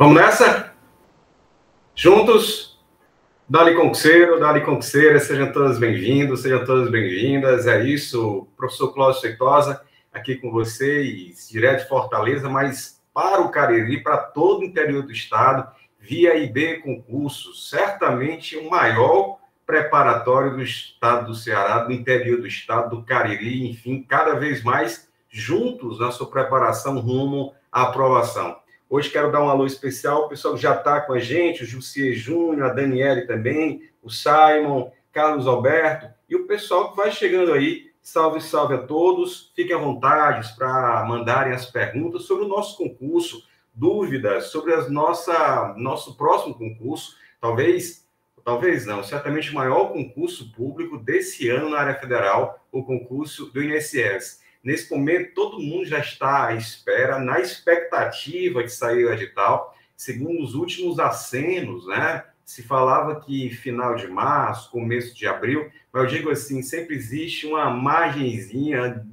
Vamos nessa? Juntos? Dali concurseira, sejam todos bem-vindos, sejam todas bem-vindas. É isso, professor Cláudio Feitosa, aqui com vocês, direto de Fortaleza, mas para o Cariri, para todo o interior do estado, via IB Concursos, certamente o maior preparatório do estado do Ceará, do interior do estado, do Cariri, enfim, cada vez mais juntos na sua preparação rumo à aprovação. Hoje quero dar um alô especial, o pessoal que já está com a gente, o Jussier Júnior, a Daniele também, o Simon, Carlos Alberto, e o pessoal que vai chegando aí. Salve, salve a todos. Fiquem à vontade para mandarem as perguntas sobre o nosso concurso, dúvidas sobre nosso próximo concurso, talvez não, certamente o maior concurso público desse ano na área federal, o concurso do INSS. Nesse momento, todo mundo já está à espera, na expectativa de sair o edital. Segundo os últimos acenos, né? Se falava que final de março, começo de abril, mas eu digo assim, sempre existe uma margenzinha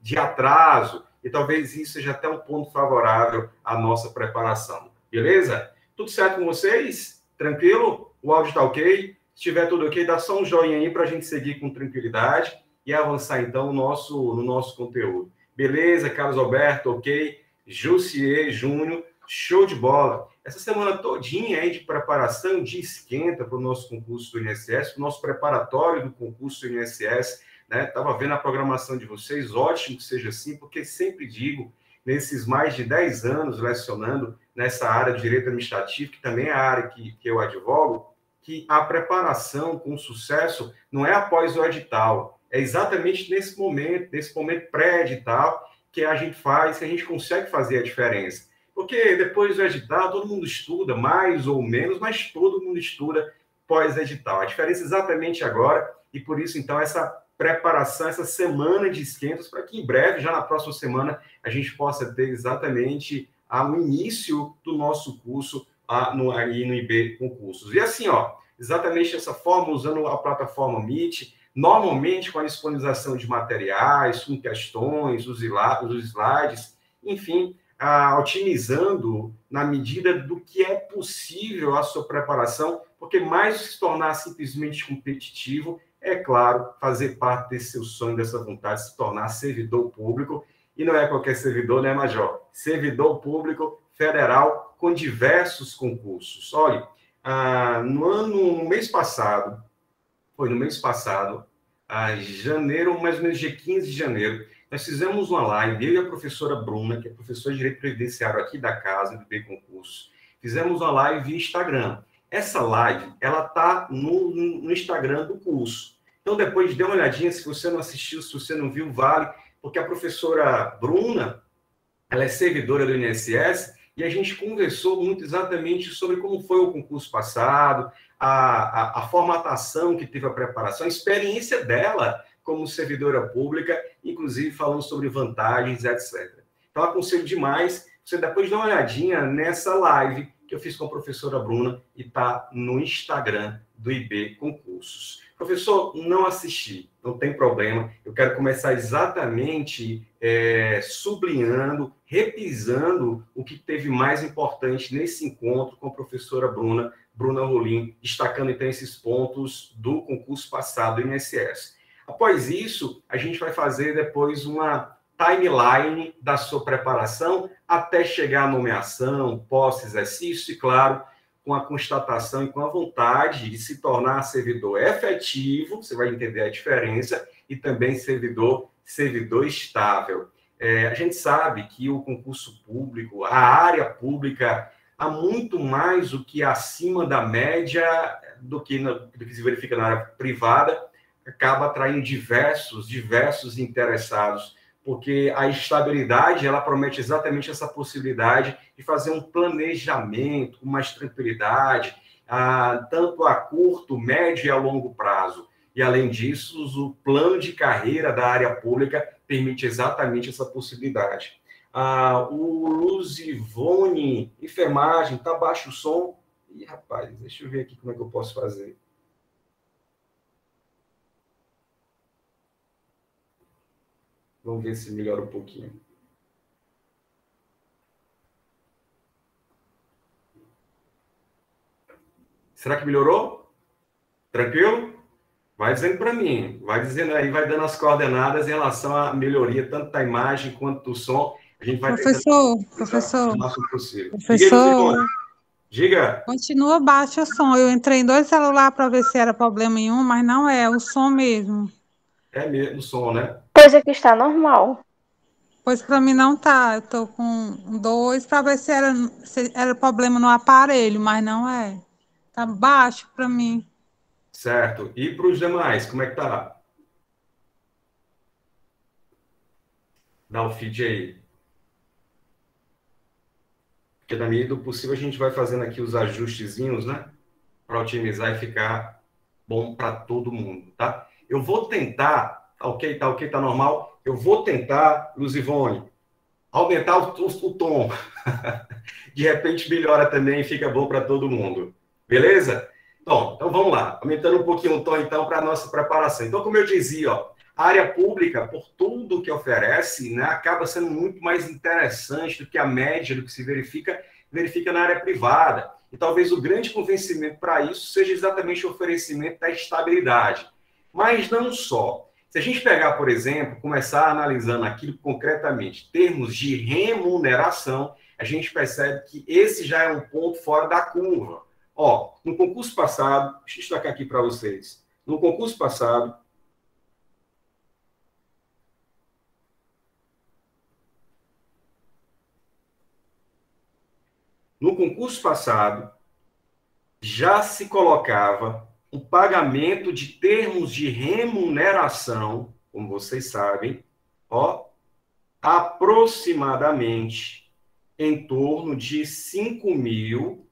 de atraso, e talvez isso seja até um ponto favorável à nossa preparação. Beleza? Tudo certo com vocês? Tranquilo? O áudio está ok? Se estiver tudo ok, dá só um joinha aí para a gente seguir com tranquilidade e avançar, então, no nosso conteúdo. Beleza, Carlos Alberto, ok? Jussier Júnior, show de bola. Essa semana todinha aí de preparação, de esquenta para o nosso concurso do INSS, o nosso preparatório do concurso do INSS, né? Estava vendo a programação de vocês, ótimo que seja assim, porque sempre digo, nesses mais de 10 anos lecionando nessa área de direito administrativo, que também é a área que eu advogo, que a preparação com sucesso não é após o edital, é exatamente nesse momento pré-edital, que a gente consegue fazer a diferença. Porque depois do edital, todo mundo estuda, mais ou menos, mas todo mundo estuda pós-edital. A diferença é exatamente agora, e por isso, então, essa preparação, essa semana de esquentas, para que em breve, já na próxima semana, a gente possa ter exatamente o início do nosso curso aí no IB Concursos. E assim, exatamente dessa forma, usando a plataforma Meet, normalmente com a disponibilização de materiais, com questões, os slides, enfim, otimizando na medida do que é possível a sua preparação, porque mais se tornar simplesmente competitivo, é claro, fazer parte desse seu sonho, dessa vontade de se tornar servidor público, e não é qualquer servidor, né, Major? Servidor público federal com diversos concursos. Olha, no mês passado, janeiro, mais ou menos dia 15 de janeiro, nós fizemos uma live, eu e a professora Bruna, que é professora de Direito Previdenciário aqui da casa, do IB Concurso. Fizemos uma live via Instagram. Essa live, ela está no Instagram do curso. Então, depois, dê uma olhadinha, se você não assistiu, se você não viu, vale, porque a professora Bruna, ela é servidora do INSS, e a gente conversou muito exatamente sobre como foi o concurso passado, a formatação que teve a preparação, a experiência dela como servidora pública, inclusive falando sobre vantagens, etc. Então, aconselho demais você depois dar uma olhadinha nessa live que eu fiz com a professora Bruna e está no Instagram do IB Concursos. Professor, não assisti, não tem problema. Eu quero começar exatamente sublinhando, repisando o que teve mais importante nesse encontro com a professora Bruna Rolim, destacando então esses pontos do concurso passado do INSS. Após isso, a gente vai fazer depois uma timeline da sua preparação até chegar à nomeação, pós-exercício e, claro, com a constatação e com a vontade de se tornar servidor efetivo, você vai entender a diferença, e também servidor estável. A gente sabe que o concurso público, a área pública, há muito mais do que acima da média do que se verifica na área privada, acaba atraindo diversos interessados, porque a estabilidade, ela promete exatamente essa possibilidade de fazer um planejamento com mais tranquilidade, tanto a curto, médio e a longo prazo. E, além disso, o plano de carreira da área pública permite exatamente essa possibilidade. O Luzivone, enfermagem, tá baixo o som? Ih, rapaz, deixa eu ver aqui como é que eu posso fazer. Vamos ver se melhora um pouquinho. Será que melhorou? Tranquilo? Vai dizendo para mim, vai dizendo aí, vai dando as coordenadas em relação à melhoria, tanto da imagem quanto do som. A gente vai Professor, o máximo possível. professor, Diga. continua baixo o som. Eu entrei em 2 celulares para ver se era problema em um, mas não é, o som mesmo. É mesmo o som, né? Pois aqui está normal. Pois para mim não tá. Eu tô com 2 para ver se era problema no aparelho, mas não é. Tá baixo para mim. Certo. E para os demais, como é que tá? Dá o feed aí. Porque na medida do possível a gente vai fazendo aqui os ajustezinhos, né? Para otimizar e ficar bom para todo mundo, tá? Eu vou tentar, tá ok, tá normal. Eu vou tentar, Luzivone, aumentar o tom. De repente melhora também e fica bom para todo mundo. Beleza? Bom, então vamos lá. Aumentando um pouquinho o tom, então, para a nossa preparação. Então, como eu dizia, ó, a área pública, por tudo que oferece, né, acaba sendo muito mais interessante do que a média do que se verifica na área privada. E talvez o grande convencimento para isso seja exatamente o oferecimento da estabilidade. Mas não só. Se a gente pegar, por exemplo, começar analisando aquilo concretamente, termos de remuneração, a gente percebe que esse já é um ponto fora da curva. Ó, no concurso passado, deixa eu destacar aqui para vocês. No concurso passado, já se colocava o pagamento de termos de remuneração, como vocês sabem, ó, aproximadamente em torno de R$ 5.500.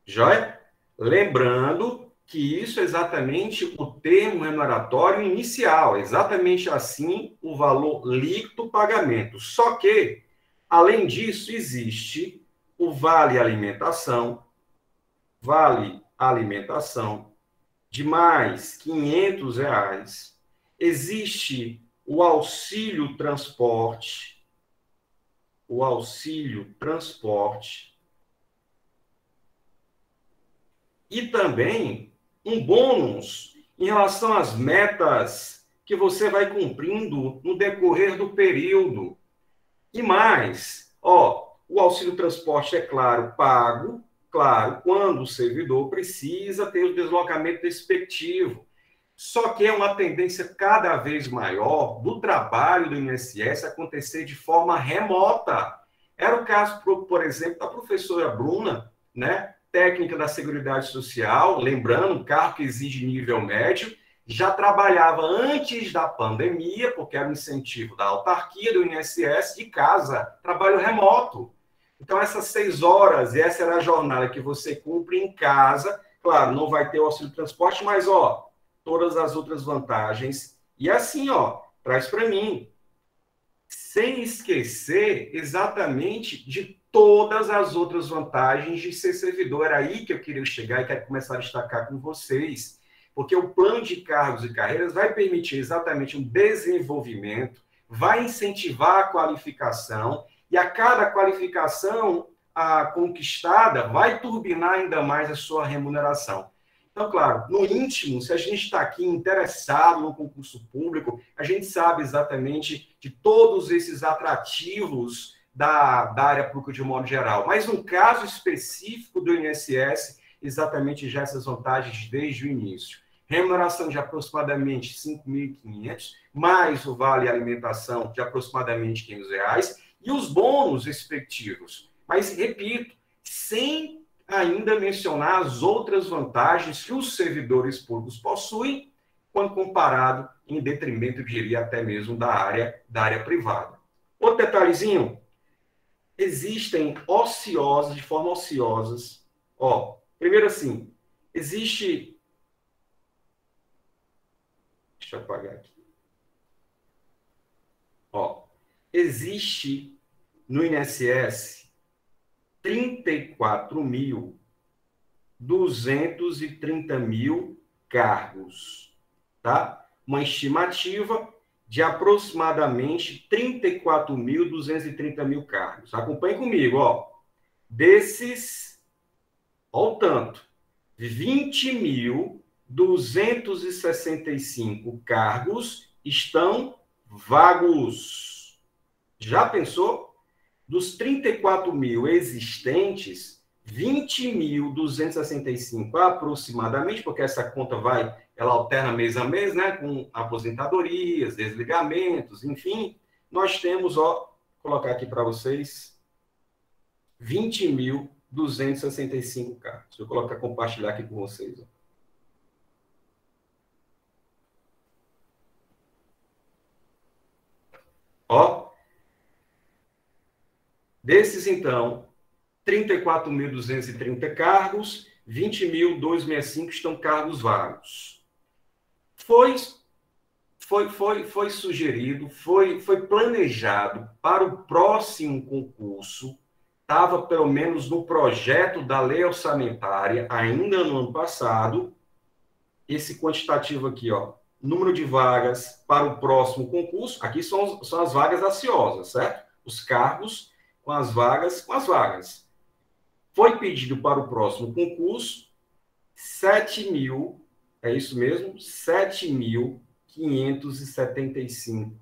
Joia? Lembrando que isso é exatamente o termo remuneratório inicial, exatamente assim o valor líquido do pagamento. Só que, além disso, existe o vale alimentação de mais R$ 500. Existe o auxílio transporte, e também um bônus em relação às metas que você vai cumprindo no decorrer do período. E mais, ó, o auxílio transporte, é claro, pago, claro, quando o servidor precisa ter o deslocamento respectivo. Só que é uma tendência cada vez maior do trabalho do INSS acontecer de forma remota. Era o caso, por exemplo, da professora Bruna, né, técnica da Seguridade Social, lembrando, um cargo que exige nível médio, já trabalhava antes da pandemia, porque era um incentivo da autarquia do INSS, de casa, trabalho remoto. Então, essas 6 horas, e essa era a jornada que você cumpre em casa, claro, não vai ter o auxílio transporte, mas, ó, todas as outras vantagens. E assim, ó, traz para mim. Sem esquecer exatamente de todas as outras vantagens de ser servidor. Era aí que eu queria chegar e quero começar a destacar com vocês. Porque o plano de cargos e carreiras vai permitir exatamente um desenvolvimento, vai incentivar a qualificação, e a cada qualificação conquistada vai turbinar ainda mais a sua remuneração. Então, claro, no íntimo, se a gente está aqui interessado no concurso público, a gente sabe exatamente de todos esses atrativos da área pública de modo geral. Mas no caso específico do INSS, exatamente já essas vantagens desde o início. Remuneração de aproximadamente R$ 5.500, mais o vale alimentação de aproximadamente R$ 500, e os bônus respectivos. Mas, repito, sem ainda mencionar as outras vantagens que os servidores públicos possuem, quando comparado em detrimento, eu diria, até mesmo da área privada. Outro detalhezinho, existem de forma ociosas, ó, primeiro assim, existe, deixa eu apagar aqui, ó, existe no INSS 34.230 cargos, tá? Uma estimativa de aproximadamente 34.230 cargos. Acompanhe comigo, ó. Desses, olha o tanto, 20.265 cargos estão vagos. Já pensou? Dos 34 mil existentes, 20.265 aproximadamente, porque essa conta ela alterna mês a mês, né, com aposentadorias, desligamentos, enfim, nós temos, vou colocar aqui para vocês, 20.265 cargos. Deixa eu compartilhar aqui com vocês. Desses, então, 34.230 cargos, 20.265 estão cargos vagos. Foi sugerido, foi planejado para o próximo concurso, estava pelo menos no projeto da lei orçamentária, ainda no ano passado, esse quantitativo aqui, número de vagas para o próximo concurso, aqui são as vagas aciosas, certo? Os cargos com as vagas. Foi pedido para o próximo concurso 7.000, é isso mesmo? 7.575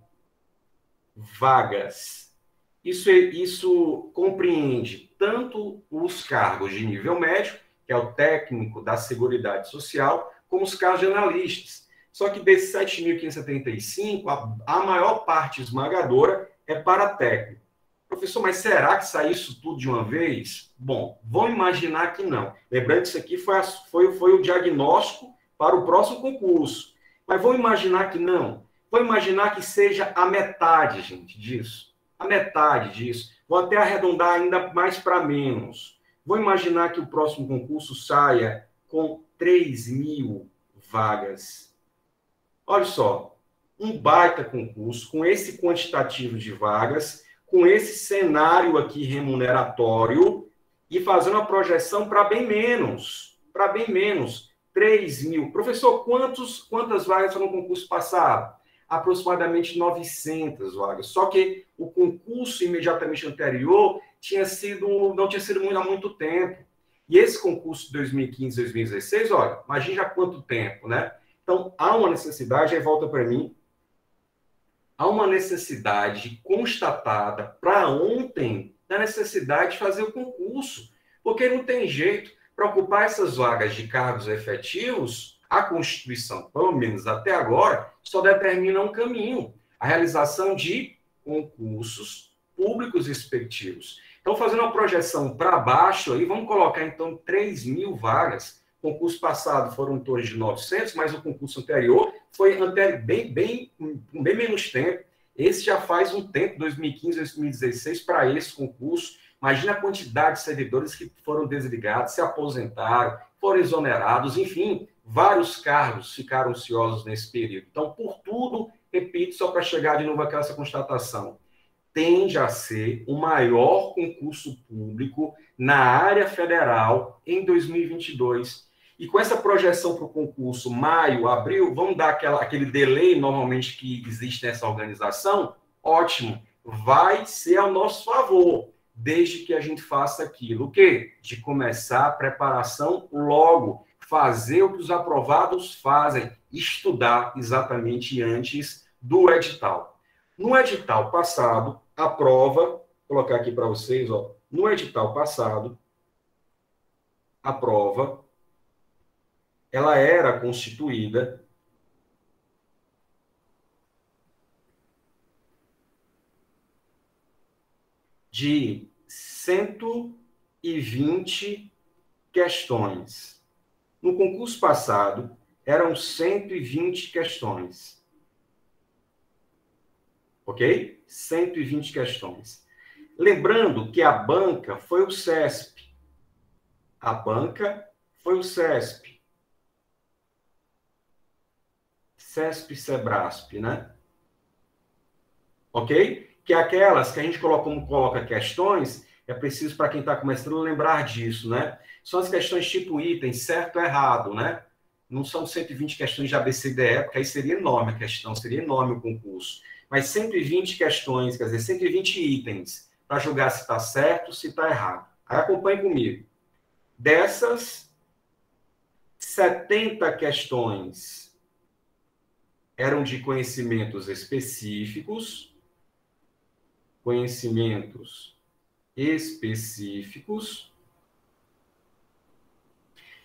vagas. Isso compreende tanto os cargos de nível médio, que é o técnico da Seguridade Social, como os cargos de analistas. Só que desses 7.575, a maior parte esmagadora é para técnico. Professor, mas será que sai isso tudo de uma vez? Bom, vamos imaginar que não. Lembrando que isso aqui foi o diagnóstico para o próximo concurso. Mas vamos imaginar que não. Vamos imaginar que seja a metade, gente, disso. A metade disso. Vou até arredondar ainda mais para menos. Vou imaginar que o próximo concurso saia com 3.000 vagas. Olha só, um baita concurso com esse quantitativo de vagas, com esse cenário aqui remuneratório e fazendo a projeção para bem menos. 3.000. Professor, quantas vagas foram no concurso passado? Aproximadamente 900 vagas. Só que o concurso imediatamente anterior não tinha sido há muito tempo. E esse concurso de 2015, 2016, olha, imagine já quanto tempo, né? Então, há uma necessidade, aí volta para mim, há uma necessidade constatada para ontem da necessidade de fazer o concurso, porque não tem jeito para ocupar essas vagas de cargos efetivos. A Constituição, pelo menos até agora, só determina um caminho, a realização de concursos públicos respectivos. Então, fazendo uma projeção para baixo, aí, vamos colocar, então, 3.000 vagas. O concurso passado foram em torno de 900, mas o concurso anterior foi bem menos tempo. Esse já faz um tempo, 2015, 2016, para esse concurso. Imagina a quantidade de servidores que foram desligados, se aposentaram, foram exonerados, enfim, vários cargos ficaram ociosos nesse período. Então, por tudo, repito, só para chegar de novo a essa constatação, tende a ser o maior concurso público na área federal em 2022. E com essa projeção para o concurso maio, abril, vamos dar aquele delay normalmente que existe nessa organização? Ótimo, vai ser ao nosso favor, desde que a gente faça aquilo. O quê? De começar a preparação logo, fazer o que os aprovados fazem, estudar exatamente antes do edital. No edital passado, a prova, vou colocar aqui para vocês, no edital passado, a prova, ela era constituída de 120 questões. No concurso passado, eram 120 questões. Ok? 120 questões. Lembrando que a banca foi o CESP. A banca foi o CESP. CESP-SEBRASP, né? Ok? Que aquelas que a gente coloca questões, é preciso, para quem está começando, lembrar disso, né? São as questões tipo item, certo ou errado, né? Não são 120 questões de ABCDE, porque aí seria enorme a questão, seria enorme o concurso. Mas 120 questões, quer dizer, 120 itens, para julgar se está certo, se está errado. Aí acompanhe comigo. Dessas 70 questões eram de conhecimentos específicos,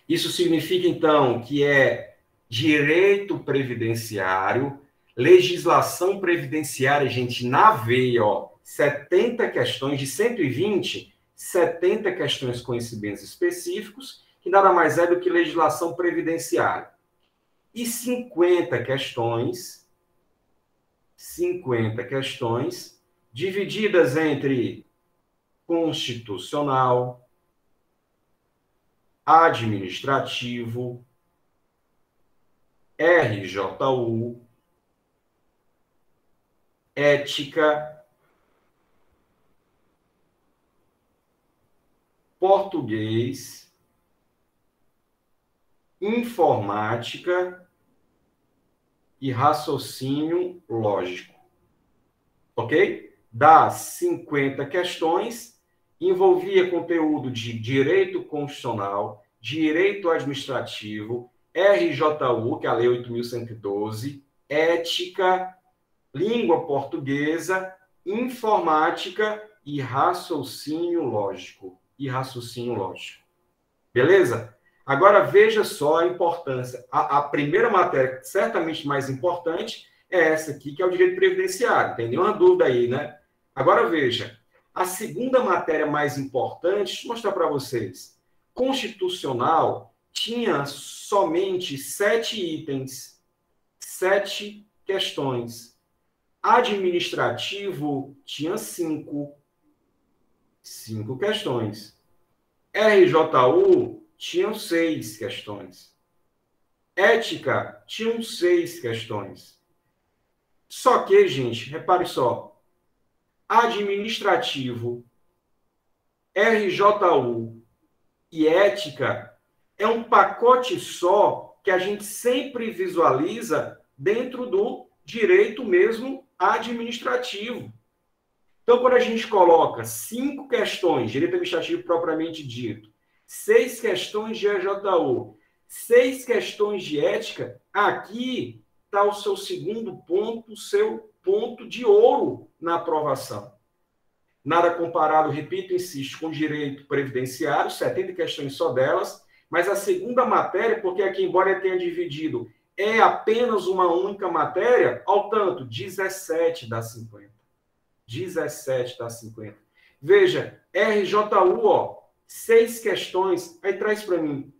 Isso significa, então, que é direito previdenciário, legislação previdenciária, gente, na veia, ó, 70 questões de 120, 70 questões com conhecimentos específicos, que nada mais é do que legislação previdenciária. E 50 questões divididas entre constitucional, administrativo, RJU, ética, português, informática e raciocínio lógico. Ok? Das 50 questões, envolvia conteúdo de direito constitucional, direito administrativo, RJU, que é a Lei 8.112, ética, língua portuguesa, informática e raciocínio lógico. Beleza? Agora veja só a importância. A primeira matéria, certamente mais importante, é essa aqui, que é o direito previdenciário. Não tem nenhuma dúvida aí, né? Agora veja. A segunda matéria mais importante, deixa eu mostrar para vocês. Constitucional tinha somente 7 itens, 7 questões. Administrativo tinha 5 questões. RJU tinham 6 questões. Ética tinham 6 questões. Só que, gente, repare só, administrativo, RJU e ética é um pacote só que a gente sempre visualiza dentro do direito mesmo administrativo. Então, quando a gente coloca 5 questões, direito administrativo propriamente dito, 6 questões de RJU, 6 questões de ética, aqui está o seu segundo ponto, o seu ponto de ouro na aprovação. Nada comparado, repito, insisto, com direito previdenciário, 70 questões só delas, mas a segunda matéria, porque aqui, embora eu tenha dividido, é apenas uma única matéria, ao tanto, 17 das 50. 17 das 50. Veja, RJU, ó, 6 questões, aí traz para mim.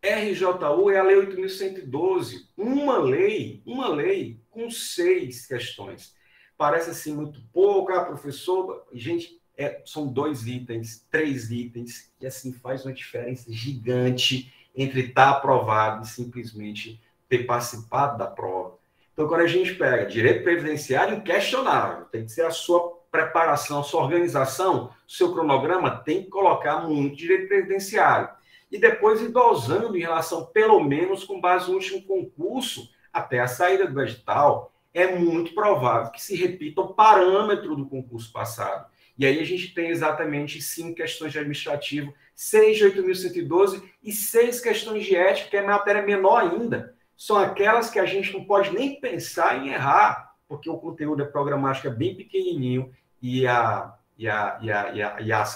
RJU é a Lei 8.112, uma lei com 6 questões. Parece assim muito pouco, professor. Gente, são 2 itens, 3 itens, e assim faz uma diferença gigante entre estar aprovado e simplesmente ter participado da prova. Então, quando a gente pega direito previdenciário, inquestionável, tem que ser a sua preparação, a sua organização, o seu cronograma tem que colocar muito direito previdenciário. E depois ir dosando em relação, pelo menos, com base no último concurso, até a saída do edital, é muito provável que se repita o parâmetro do concurso passado. E aí a gente tem exatamente 5 questões de administrativo, 6 de 8.112 e 6 questões de ética, que é matéria menor ainda. São aquelas que a gente não pode nem pensar em errar, porque o conteúdo programático é bem pequenininho e as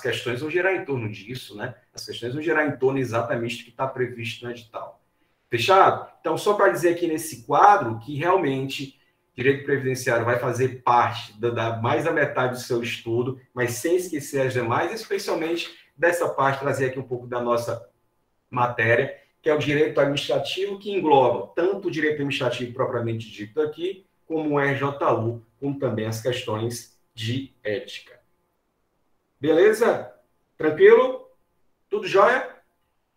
questões vão girar em torno disso, né? As questões vão girar em torno exatamente do que está previsto no edital. Fechado? Então, só para dizer aqui nesse quadro que realmente direito previdenciário vai fazer parte da mais da metade do seu estudo, mas sem esquecer as demais, especialmente dessa parte, trazer aqui um pouco da nossa matéria, que é o direito administrativo, que engloba tanto o direito administrativo propriamente dito aqui, como o RJU, como também as questões de ética. Beleza? Tranquilo? Tudo jóia?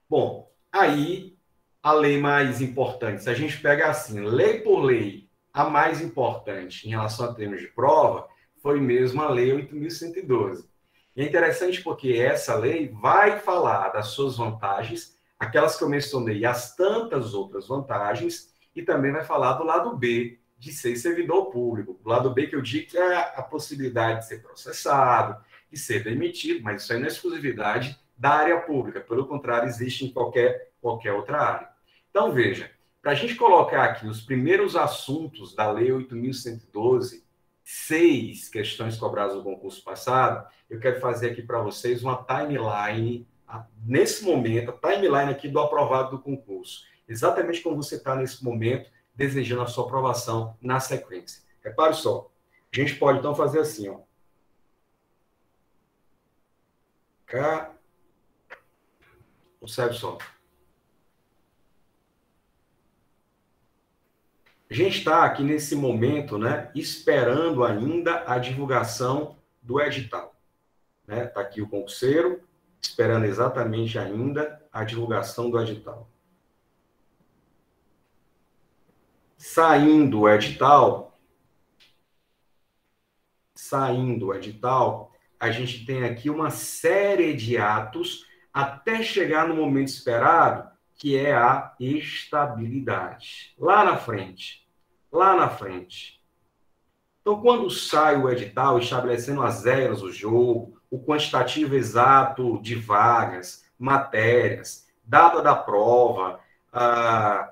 Bom, aí a lei mais importante. Se a gente pega assim, lei por lei, a mais importante em relação a termos de prova foi mesmo a Lei 8.112. E é interessante porque essa lei vai falar das suas vantagens, aquelas que eu mencionei, e as tantas outras vantagens, e também vai falar do lado B, de ser servidor público. O lado B que eu digo que é a possibilidade de ser processado, e ser demitido, mas isso aí não é exclusividade da área pública, pelo contrário, existe em qualquer outra área. Então, veja, para a gente colocar aqui os primeiros assuntos da Lei 8.112, 6 questões cobradas no concurso passado, eu quero fazer aqui para vocês uma timeline, nesse momento, a timeline aqui do aprovado do concurso. Exatamente como você está nesse momento, desejando a sua aprovação na sequência. Repare só, a gente pode então fazer assim, ó. Cá. Observe só. A gente está aqui nesse momento, né, esperando ainda a divulgação do edital. Está aqui o concurseiro, esperando exatamente ainda a divulgação do edital. Saindo o edital, a gente tem aqui uma série de atos até chegar no momento esperado, que é a estabilidade. Lá na frente. Então, quando sai o edital, estabelecendo as regras do jogo, o quantitativo exato de vagas, matérias, data da prova,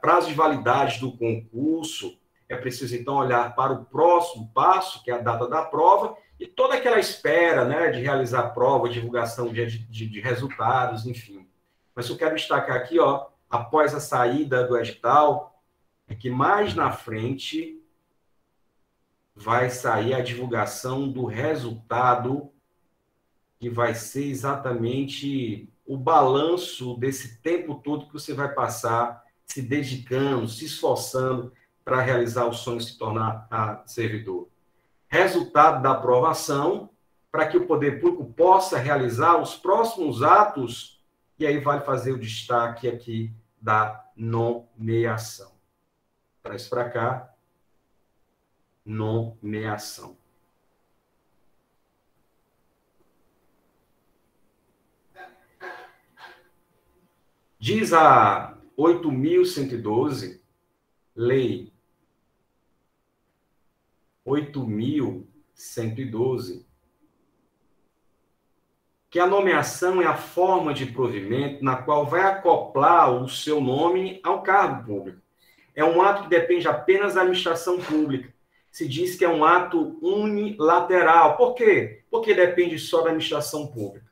prazo de validade do concurso, é preciso, então, olhar para o próximo passo, que é a data da prova, e toda aquela espera, né, de realizar a prova, divulgação de resultados, enfim. Mas eu quero destacar aqui, ó, após a saída do edital, é que mais na frente vai sair a divulgação do resultado, que vai ser exatamente o balanço desse tempo todo que você vai passar se dedicando, se esforçando para realizar o sonho de se tornar servidor. Resultado da aprovação, para que o poder público possa realizar os próximos atos, e aí vale fazer o destaque aqui da nomeação. Traz para cá, nomeação. Diz a 8.112, lei 8.112, que a nomeação é a forma de provimento na qual vai acoplar o seu nome ao cargo público. É um ato que depende apenas da administração pública. Se diz que é um ato unilateral. Por quê? Porque depende só da administração pública.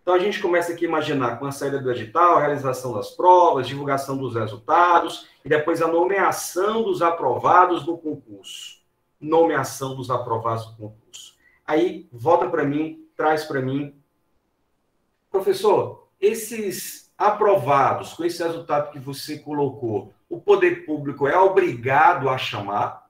Então, a gente começa aqui a imaginar com a saída do edital, a realização das provas, divulgação dos resultados, e depois a nomeação dos aprovados no concurso. Nomeação dos aprovados no concurso. Aí, volta para mim, traz para mim. Professor, esses aprovados, com esse resultado que você colocou, o poder público é obrigado a chamar?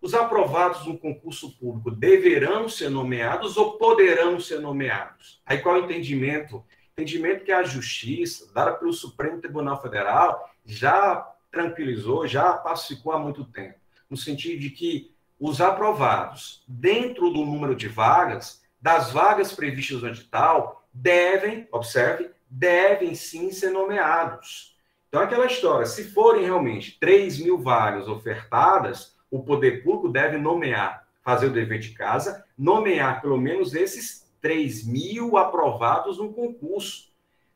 Os aprovados no concurso público deverão ser nomeados ou poderão ser nomeados? Aí qual é o entendimento? Entendimento que a Justiça, dada pelo Supremo Tribunal Federal, já tranquilizou, já pacificou há muito tempo, no sentido de que os aprovados, dentro do número de vagas, das vagas previstas no edital, devem, observe, devem sim ser nomeados. Então, aquela história, se forem realmente 3.000 vagas ofertadas, o poder público deve nomear, fazer o dever de casa, nomear pelo menos esses 3.000 aprovados no concurso.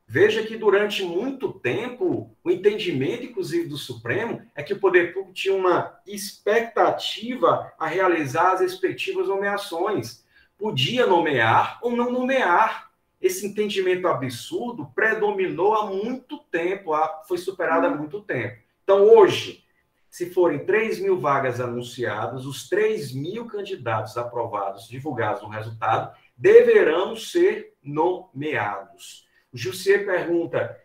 Veja que durante muito tempo, o entendimento, inclusive, do Supremo, é que o poder público tinha uma expectativa a realizar as respectivas nomeações. Podia nomear ou não nomear. Esse entendimento absurdo predominou há muito tempo, foi superado há muito tempo. Então, hoje, se forem 3.000 vagas anunciadas, os 3.000 candidatos aprovados, divulgados no resultado, deverão ser nomeados. O Jussier pergunta,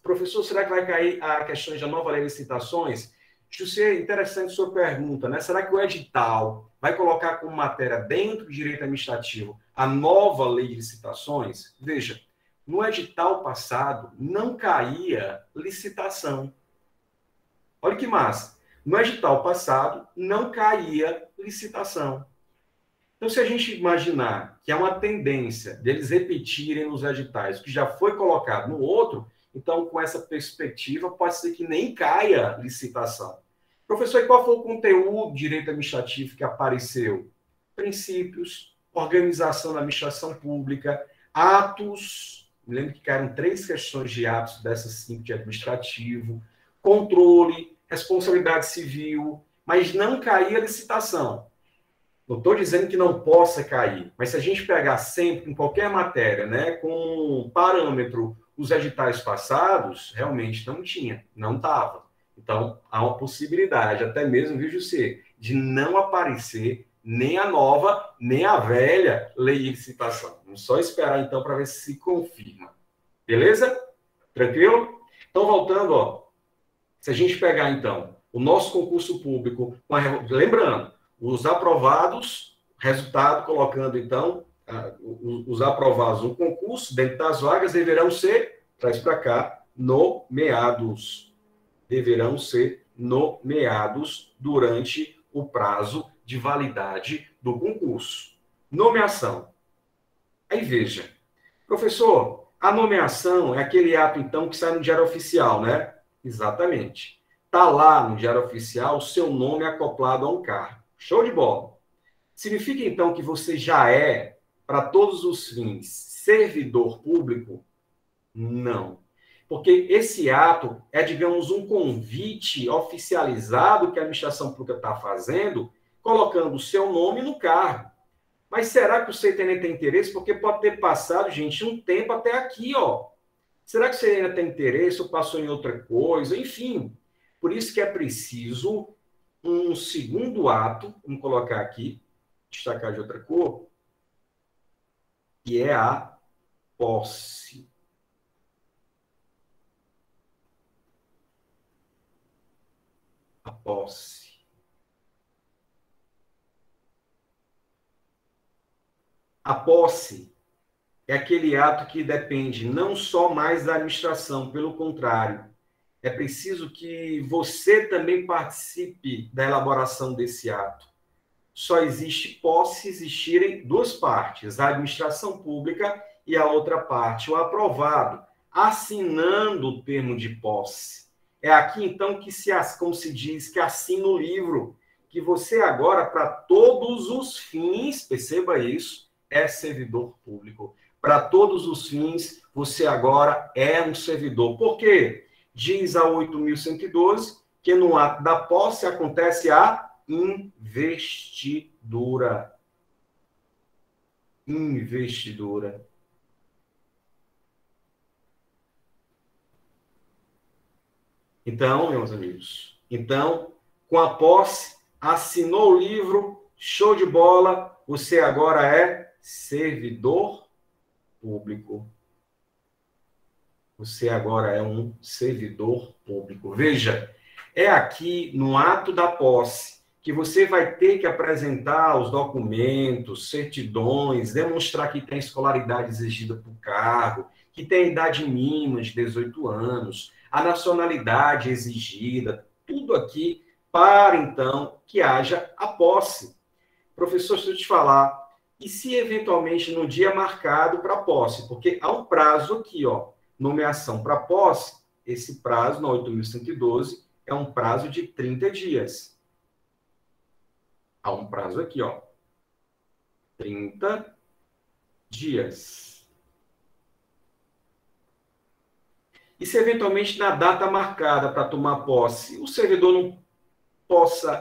professor, será que vai cair a questão da nova lei de licitações? Jussier, interessante sua pergunta, né? Será que o edital vai colocar como matéria dentro do direito administrativo a nova lei de licitações? Veja, no edital passado não caía licitação. Olha que massa. No edital passado não caía licitação. Então, se a gente imaginar que há uma tendência deles repetirem nos editais o que já foi colocado no outro, então, com essa perspectiva, pode ser que nem caia licitação. Professor, e qual foi o conteúdo de direito administrativo que apareceu? Princípios, organização da administração pública, atos, me lembro que caíram 3 questões de atos dessas 5 de administrativo, controle, responsabilidade civil, mas não caía licitação. Não estou dizendo que não possa cair, mas se a gente pegar sempre, em qualquer matéria, né, com parâmetro os editais passados, realmente não tinha, não estava. Então, há uma possibilidade, até mesmo, viu, José, de não aparecer nem a nova, nem a velha lei de licitação. Vamos só esperar, então, para ver se confirma. Beleza? Tranquilo? Então, voltando, ó, se a gente pegar, então, o nosso concurso público, lembrando, os aprovados, resultado, colocando, então, os aprovados no concurso, dentro das vagas, deverão ser, traz para cá, nomeados. Deverão ser nomeados durante o prazo de validade do concurso. Nomeação. Aí veja, professor, a nomeação é aquele ato, então, que sai no Diário Oficial, né? Exatamente. Está lá no Diário Oficial o seu nome acoplado a um cargo. Show de bola. Significa, então, que você já é, para todos os fins, servidor público? Não. Porque esse ato é, digamos, um convite oficializado que a administração pública está fazendo, colocando o seu nome no cargo. Mas será que o CT ainda tem interesse? Porque pode ter passado, gente, um tempo até aqui, ó. Será que você ainda tem interesse ou passou em outra coisa? Enfim, por isso que é preciso um segundo ato, vamos colocar aqui, destacar de outra cor, que é a posse. A posse. A posse é aquele ato que depende não só mais da administração, pelo contrário, é preciso que você também participe da elaboração desse ato. Só existe posse se existirem 2 partes, a administração pública e a outra parte, o aprovado, assinando o termo de posse. É aqui, então, que como se diz, que assina o livro, que você agora, para todos os fins, perceba isso, é servidor público. Para todos os fins, você agora é um servidor. Por quê? Diz a 8.112 que no ato da posse acontece a investidura. Investidura. Então, meus amigos, com a posse, assinou o livro, show de bola, você agora é servidor público. Você agora é um servidor público. Veja, é aqui no ato da posse que você vai ter que apresentar os documentos, certidões, demonstrar que tem escolaridade exigida para o cargo, que tem idade mínima de 18 anos, a nacionalidade exigida, tudo aqui para, então, que haja a posse. Professor, deixa eu te falar, e se eventualmente no dia marcado para posse? Porque há um prazo aqui, ó, nomeação para posse, esse prazo, na 8.112, é um prazo de 30 dias. Há um prazo aqui, ó, 30 dias. E se eventualmente na data marcada para tomar posse, o servidor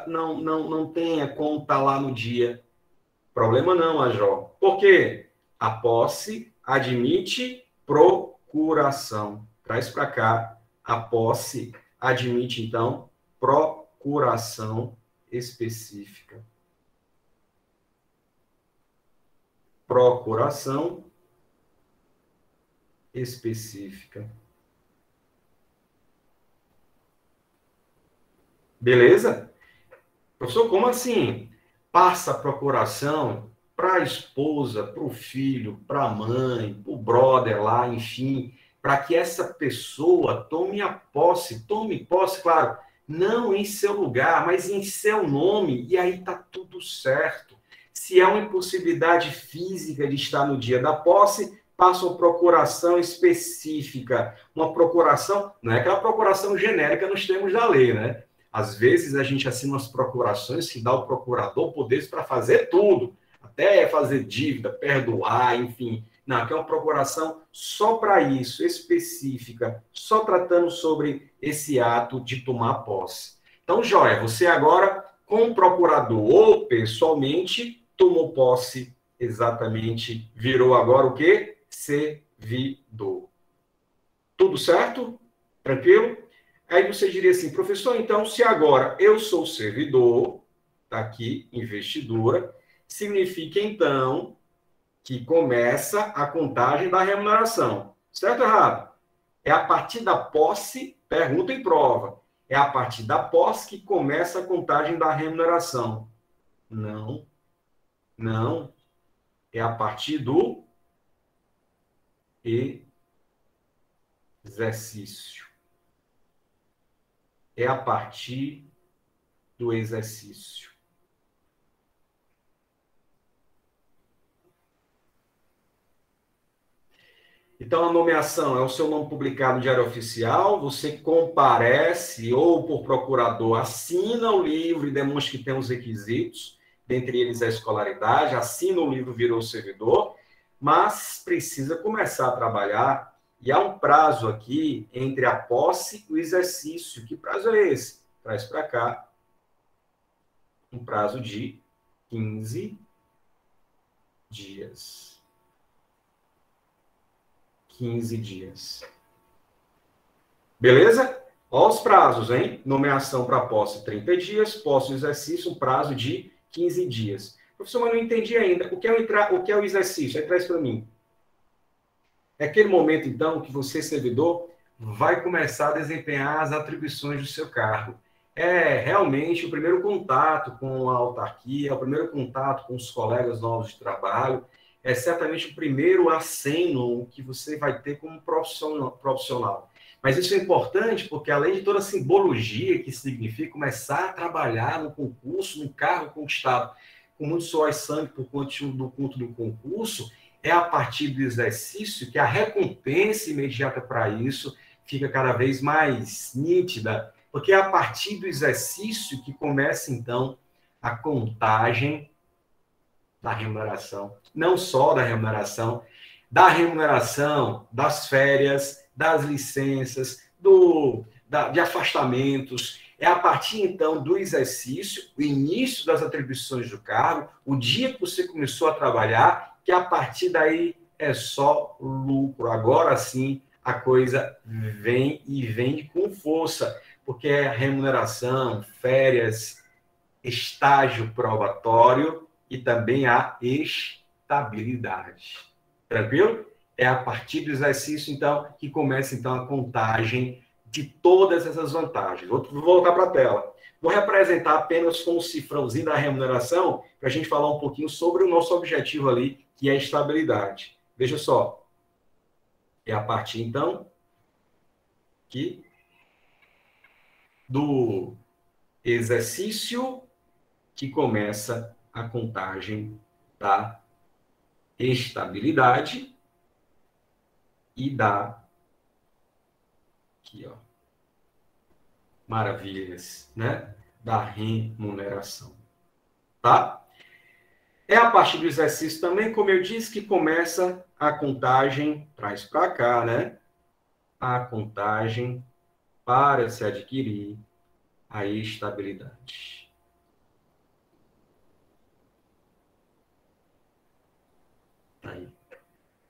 não tenha como estar lá no dia, problema não, Major. Por quê? A posse admite procuração. Traz para cá. A posse admite, então, procuração específica. Procuração específica. Beleza? Professor, como assim? Passa a procuração para a esposa, para o filho, para a mãe, para o brother lá, enfim, para que essa pessoa tome posse, claro, não em seu lugar, mas em seu nome, e aí está tudo certo. Se há uma impossibilidade física de estar no dia da posse, passa uma procuração específica. Uma procuração, não é aquela procuração genérica nos termos da lei, né? Às vezes a gente assina umas procurações que dá ao procurador poderes para fazer tudo, até fazer dívida, perdoar, enfim. Não, aqui é uma procuração só para isso, específica, só tratando sobre esse ato de tomar posse. Então, joia, você agora, como procurador ou pessoalmente, tomou posse exatamente, virou agora o quê? Servidor. Tudo certo? Tranquilo? Aí você diria assim, professor, então, se agora eu sou servidor, tá aqui, investidura, significa, então, que começa a contagem da remuneração. Certo ou errado? É a partir da posse, pergunta e prova, é a partir da posse que começa a contagem da remuneração. Não, não. É a partir do exercício. É a partir do exercício. Então, a nomeação é o seu nome publicado no Diário Oficial, você comparece ou por procurador assina o livro e demonstra que tem os requisitos, dentre eles a escolaridade, assina o livro, virou servidor, mas precisa começar a trabalhar e há um prazo aqui entre a posse e o exercício. Que prazo é esse? Traz para cá um prazo de 15 dias. 15 dias. Beleza? Olha os prazos, hein? Nomeação para posse, 30 dias. Posse e exercício, um prazo de 15 dias. Professor, mas não entendi ainda. O que é o exercício? Aí traz para mim. É aquele momento, então, que você, servidor, vai começar a desempenhar as atribuições do seu cargo. É realmente o primeiro contato com a autarquia, o primeiro contato com os colegas novos de trabalho, é certamente o primeiro aceno que você vai ter como profissional. Mas isso é importante porque, além de toda a simbologia que significa começar a trabalhar no concurso, no cargo conquistado, com muito suor e sangue por conta do concurso, é a partir do exercício que a recompensa imediata para isso fica cada vez mais nítida, porque é a partir do exercício que começa, então, a contagem da remuneração. Não só da remuneração, das férias, das licenças, de afastamentos. É a partir, então, do exercício, o início das atribuições do cargo, o dia que você começou a trabalhar, que a partir daí é só lucro. Agora sim, a coisa vem e vem com força, porque é remuneração, férias, estágio probatório e também a estabilidade. Tranquilo? É a partir do exercício, então, que começa, então, a contagem de todas essas vantagens. Vou voltar para a tela. Vou representar apenas com o cifrãozinho da remuneração para a gente falar um pouquinho sobre o nosso objetivo ali, que é a estabilidade. Veja só. É a partir, então, do exercício que começa a contagem da estabilidade e da aqui, ó, maravilhas, né? Da remuneração, tá? É a partir do exercício também, como eu disse, que começa a contagem, traz para cá, né? A contagem para se adquirir a estabilidade. Aí.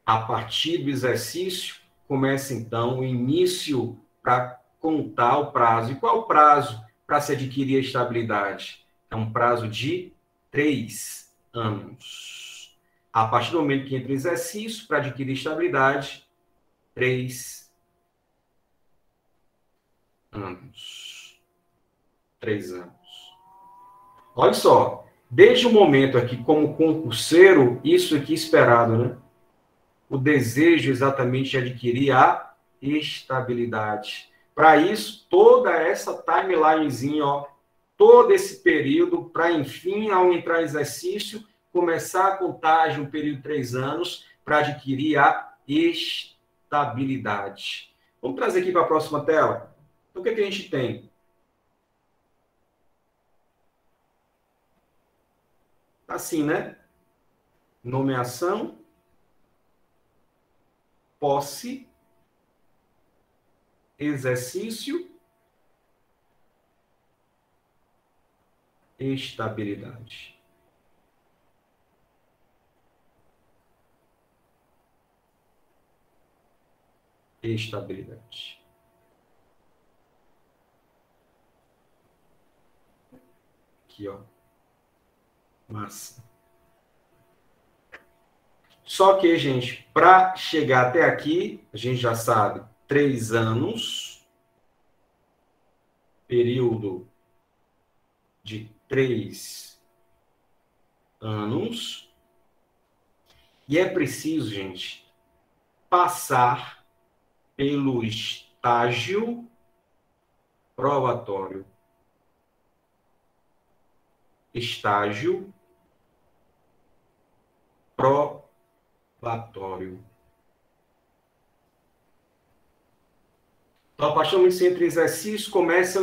A partir do exercício, começa então o início para contar o prazo. E qual é o prazo para se adquirir a estabilidade? É um prazo de 3 anos. A partir do momento que entra o exercício para adquirir estabilidade, 3 anos. 3 anos. Olha só, desde o momento aqui como concurseiro, isso aqui esperado, né? O desejo exatamente de adquirir a estabilidade. Para isso, toda essa timelinezinha, ó, todo esse período, para, enfim, ao entrar em exercício, começar a contagem, um período de 3 anos, para adquirir a estabilidade. Vamos trazer aqui para a próxima tela. Então, o que a gente tem? Assim, né? nomeação, posse, exercício, estabilidade. Estabilidade. Aqui, ó. Massa. Só que, gente, para chegar até aqui, a gente já sabe, 3 anos, período de 3 anos, e é preciso, gente, passar pelo estágio probatório. Estágio probatório. Então, a partir do momento que você entra em exercício, começa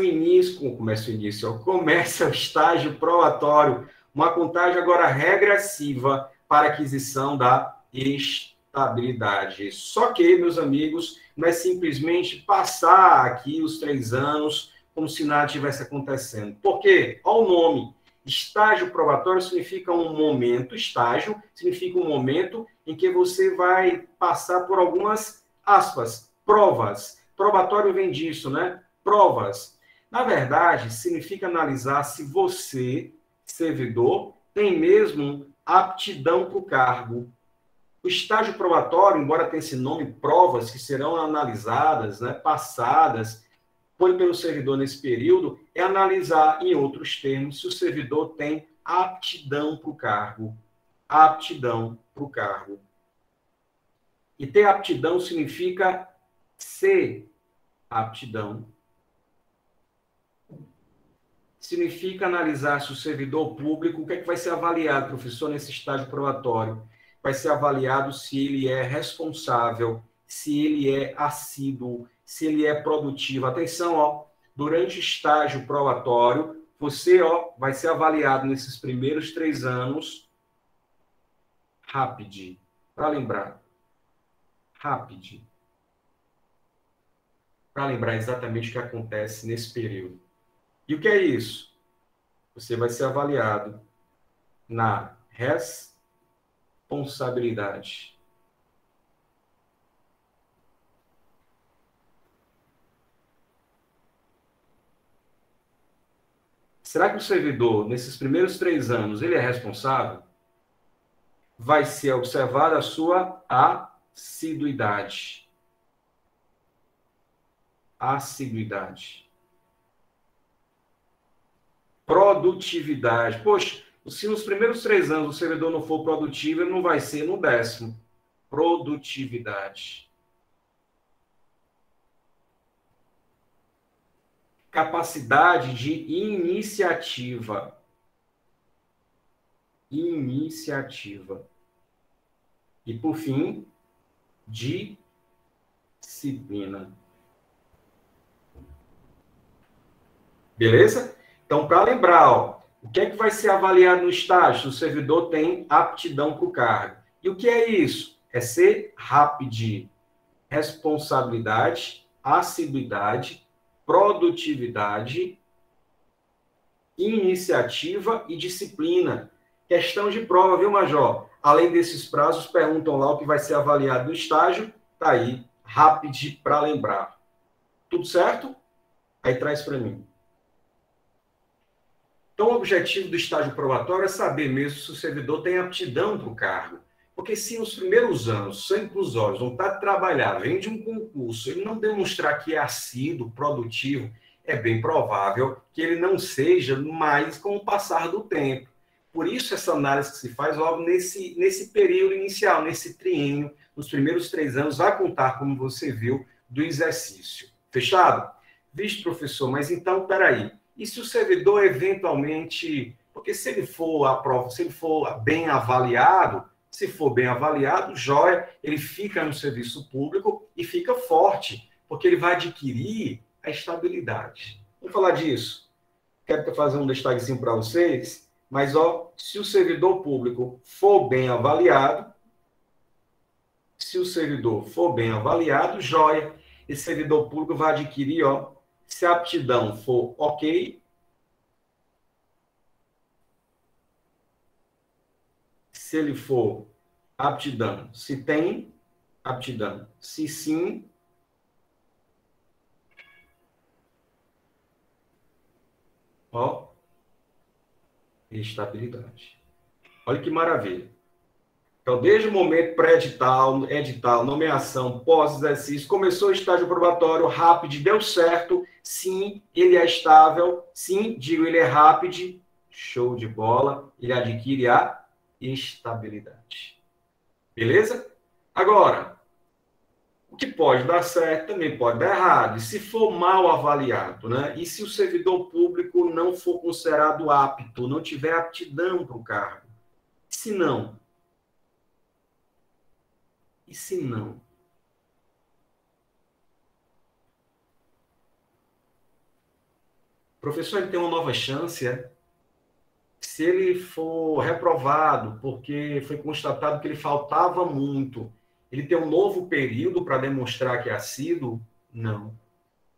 o estágio probatório, uma contagem agora regressiva para aquisição da estabilidade. Só que, meus amigos, não é simplesmente passar aqui os 3 anos como se nada estivesse acontecendo. Por quê? Olha o nome. Estágio probatório significa um momento, estágio significa um momento em que você vai passar por algumas, aspas, provas. Probatório vem disso, né? Provas. Na verdade, significa analisar se você, servidor, tem mesmo aptidão para o cargo. O estágio probatório, embora tenha esse nome, provas que serão analisadas, né, passadas pelo servidor nesse período, é analisar, em outros termos, se o servidor tem aptidão para o cargo. Aptidão para o cargo. E ter aptidão significa ser aptidão. Significa analisar se o servidor público, o que é que vai ser avaliado, professor, nesse estágio probatório? Vai ser avaliado se ele é responsável, se ele é assíduo, se ele é produtivo. Atenção, ó, durante o estágio probatório, você, ó, vai ser avaliado nesses primeiros 3 anos, rápido, para lembrar. Rápido. Para lembrar exatamente o que acontece nesse período. E o que é isso? Você vai ser avaliado na responsabilidade. Será que o servidor, nesses primeiros 3 anos, ele é responsável? Vai ser observada a sua assiduidade. Assiduidade. Produtividade. Poxa, se nos primeiros 3 anos o servidor não for produtivo, ele não vai ser no 10º. Produtividade. Capacidade de iniciativa. Iniciativa. E, por fim, disciplina. Beleza? Então, para lembrar, ó, o que é que vai ser avaliado no estágio? O servidor tem aptidão para o cargo. E o que é isso? É ser rápido, responsabilidade, assiduidade, produtividade, iniciativa e disciplina. Questão de prova, viu, Major? Além desses prazos, perguntam lá o que vai ser avaliado no estágio. Tá aí, rápido para lembrar. Tudo certo? Aí traz para mim. Então, o objetivo do estágio probatório é saber mesmo se o servidor tem aptidão para o cargo. Porque se nos primeiros anos, sangue nos olhos, vontade de trabalhar, vem de um concurso, ele não demonstrar que é assíduo, produtivo, é bem provável que ele não seja mais com o passar do tempo. Por isso, essa análise que se faz logo nesse período inicial, nesse triênio, nos primeiros 3 anos, vai contar, como você viu, do exercício. Fechado? Visto, professor, mas então, peraí. E se o servidor eventualmente, porque se ele for bem avaliado, se for bem avaliado, jóia, ele fica no serviço público e fica forte, porque ele vai adquirir a estabilidade. Vamos falar disso. Quero fazer um destaquezinho para vocês. Mas, ó, se o servidor público for bem avaliado, joia, esse servidor público vai adquirir, ó, se a aptidão for ok, se ele for aptidão, se tem aptidão, se sim, ó, estabilidade. Olha que maravilha. Então, desde o momento pré-edital, edital, nomeação, pós-exercício, começou o estágio probatório, rápido, deu certo, sim, ele é estável, sim, digo, ele é rápido, show de bola, ele adquire a estabilidade. Beleza? Agora, o que pode dar certo também pode dar errado. E se for mal avaliado, né? E se o servidor público não for considerado apto, não tiver aptidão para o cargo? Se não? E se não? O professor ele tem uma nova chance, é? Se ele for reprovado porque foi constatado que ele faltava muito, ele tem um novo período para demonstrar que é assíduo? Não.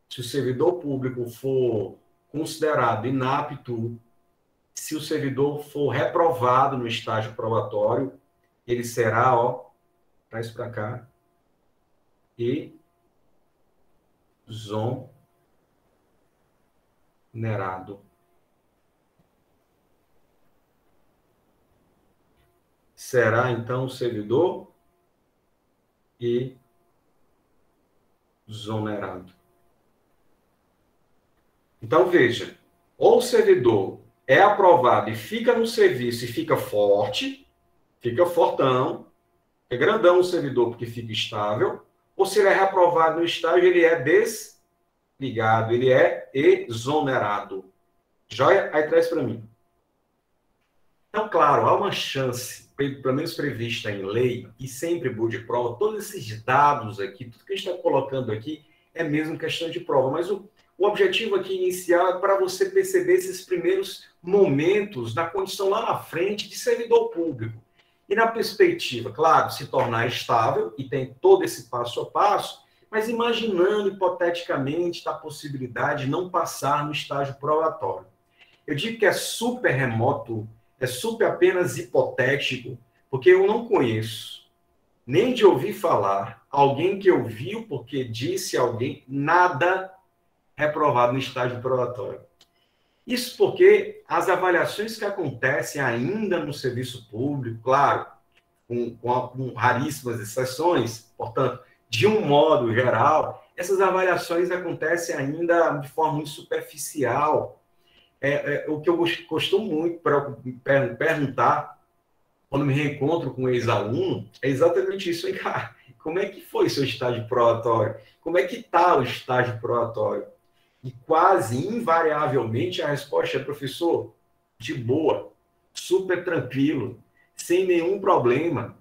Se o servidor público for considerado inapto, se o servidor for reprovado no estágio probatório, ele será, ó, traz para cá, exonerado. Será, então, o servidor exonerado. Então, veja, ou o servidor é aprovado e fica no serviço e fica forte, fica fortão, é grandão o servidor porque fica estável, ou se ele é reprovado no estágio, ele é desligado, ele é exonerado. Joia? Aí traz para mim. Então, claro, há uma chance, pelo menos prevista em lei, e sempre boa de prova, todos esses dados aqui, tudo que a gente está colocando aqui é mesmo questão de prova, mas o objetivo aqui inicial é para você perceber esses primeiros momentos da condição lá na frente de servidor público. E na perspectiva, claro, se tornar estável, e tem todo esse passo a passo, mas imaginando hipoteticamente a possibilidade de não passar no estágio probatório. Eu digo que é super remoto, é super apenas hipotético, porque eu não conheço, nem de ouvir falar, alguém que ouviu porque disse alguém, nada reprovado no estágio probatório. Isso porque as avaliações que acontecem ainda no serviço público, claro, com raríssimas exceções, portanto, de um modo geral, essas avaliações acontecem ainda de forma muito superficial. O que eu costumo muito perguntar quando me reencontro com um ex-aluno é exatamente isso. Cara, como é que foi seu estágio probatório? Como é que está o estágio probatório? E quase invariavelmente a resposta é: professor, de boa, super tranquilo, sem nenhum problema.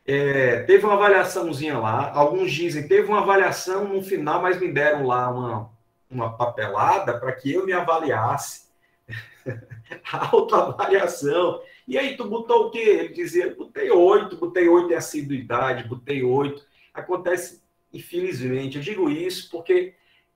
Teve uma avaliaçãozinha lá, alguns dizem, teve uma avaliação no final, mas me deram lá uma papelada para que eu me avaliasse. Autoavaliação. E aí, tu botou o quê? Ele dizia, botei 8 em assiduidade, botei 8. Acontece, infelizmente, eu digo isso porque,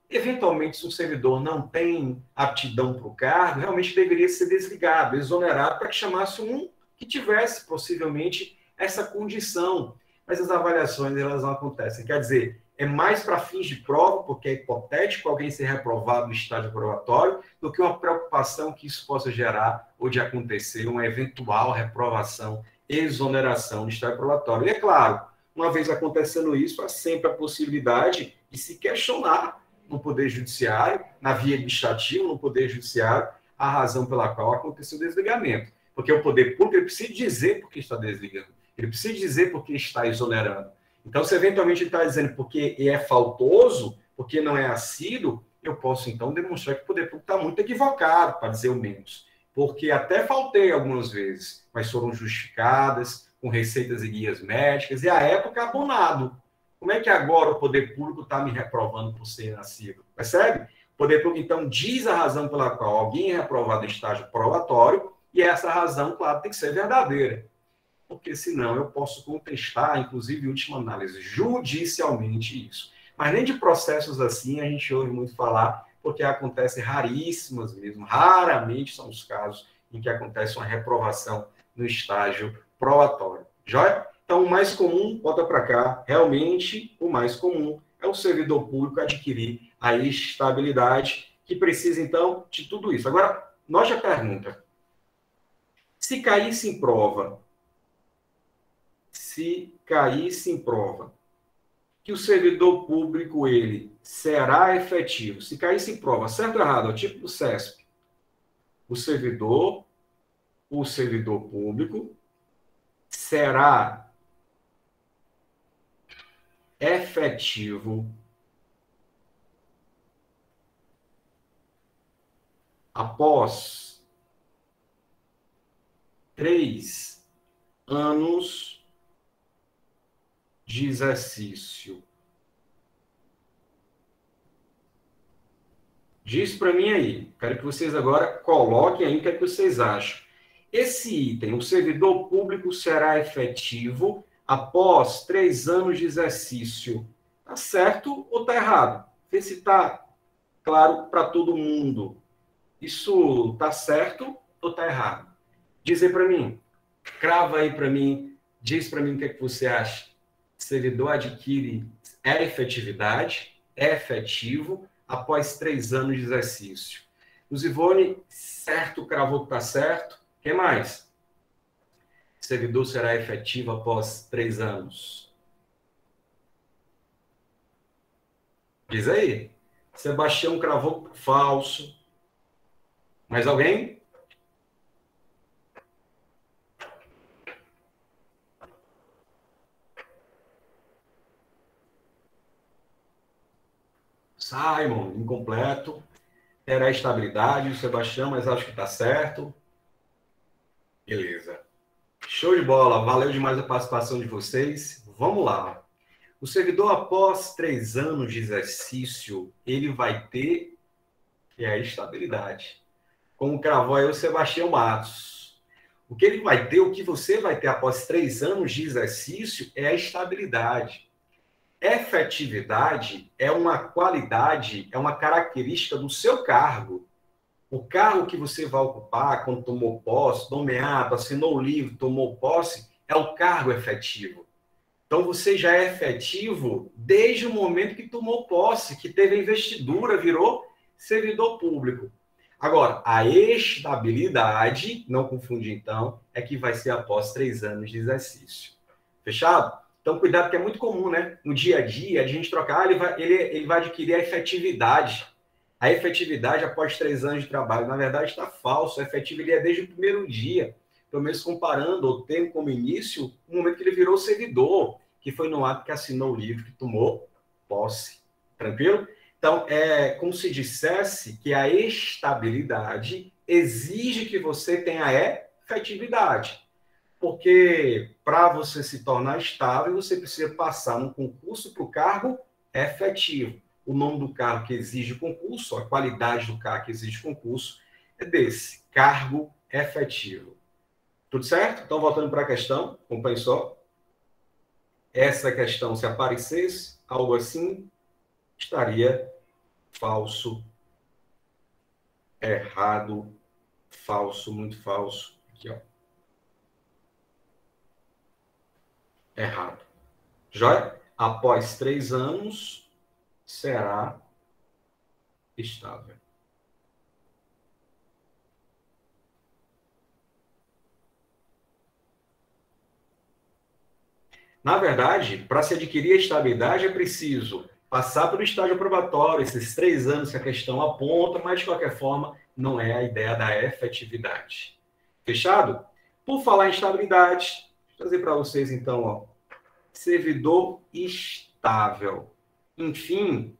eventualmente, se um servidor não tem aptidão para o cargo, realmente deveria ser desligado, exonerado, para que chamasse um que tivesse, possivelmente, essa condição. Mas as avaliações, elas não acontecem. Quer dizer, é mais para fins de prova, porque é hipotético alguém ser reprovado no estágio probatório, do que uma preocupação que isso possa gerar ou de acontecer uma eventual reprovação, exoneração no estágio probatório. E é claro, uma vez acontecendo isso, há sempre a possibilidade de se questionar no Poder Judiciário, na via administrativa, no Poder Judiciário, a razão pela qual aconteceu o desligamento. Porque o poder público ele precisa dizer por que está desligando, ele precisa dizer por que está exonerando. Então, se eventualmente ele está dizendo porque é faltoso, porque não é assíduo, eu posso, então, demonstrar que o poder público está muito equivocado, para dizer o menos. Porque até faltei algumas vezes, mas foram justificadas, com receitas e guias médicas, e à época abonado. Como é que agora o poder público está me reprovando por ser assíduo? Percebe? O poder público, então, diz a razão pela qual alguém é reprovado em estágio probatório, E essa razão, claro, tem que ser verdadeira. Porque senão eu posso contestar, inclusive, em última análise, judicialmente isso. Mas nem de processos assim a gente ouve muito falar, porque acontece raríssimas mesmo. Raramente são os casos em que acontece uma reprovação no estágio probatório. Joia? Então, o mais comum, volta para cá, realmente o mais comum é o servidor público adquirir a estabilidade, que precisa, então, de tudo isso. Agora, note a pergunta. Se caísse em prova que o servidor público, ele será efetivo, se caísse em prova, certo ou errado, é o tipo do CESP, o servidor público será efetivo após 3 anos de exercício. Diz para mim aí. Quero que vocês agora coloquem aí o que é que vocês acham. Esse item, o servidor público será efetivo após 3 anos de exercício. Tá certo ou tá errado? Vê se tá claro para todo mundo. Isso tá certo ou tá errado? Diz aí para mim. Crava aí para mim. Diz para mim o que é que você acha. Servidor adquire efetividade, é efetivo após 3 anos de exercício. O Zivone, certo, cravou que está certo. Quem mais? Servidor será efetivo após 3 anos. Diz aí. Sebastião cravou falso. Mais alguém? Simon, incompleto. Terá estabilidade, o Sebastião, mas acho que está certo. Beleza. Show de bola. Valeu demais a participação de vocês. Vamos lá. O servidor, após 3 anos de exercício, ele vai ter a estabilidade. Como cravou aí o Sebastião Matos. O que ele vai ter, o que você vai ter após 3 anos de exercício é a estabilidade. Efetividade é uma qualidade, é uma característica do seu cargo. O cargo que você vai ocupar quando tomou posse, nomeado, assinou o livro, tomou posse, é o cargo efetivo. Então, você já é efetivo desde o momento que tomou posse, que teve a investidura, virou servidor público. Agora, a estabilidade, não confundir então, é que vai ser após 3 anos de exercício. Fechado? Então, cuidado, porque é muito comum, né? No dia a dia, a gente trocar, ele vai adquirir a efetividade. A efetividade após 3 anos de trabalho. Na verdade, está falso. A efetividade é desde o primeiro dia. Pelo menos comparando, ou tendo como início, o momento que ele virou servidor, que foi no ato que assinou o livro, que tomou posse. Tranquilo? Então, é como se dissesse que a estabilidade exige que você tenha efetividade. Porque para você se tornar estável, você precisa passar num concurso para o cargo efetivo. O nome do cargo que exige concurso, a qualidade do cargo que exige concurso, é desse, cargo efetivo. Tudo certo? Então, voltando para a questão, acompanhe só. Essa questão, se aparecesse algo assim, estaria falso, errado, falso, muito falso. Aqui, ó. Errado. Joia? Após 3 anos, será estável. Na verdade, para se adquirir a estabilidade, é preciso passar pelo estágio probatório, esses 3 anos que a questão aponta, mas, de qualquer forma, não é a ideia da efetividade. Fechado? Por falar em estabilidade, vou trazer para vocês, então, ó, servidor estável. Enfim,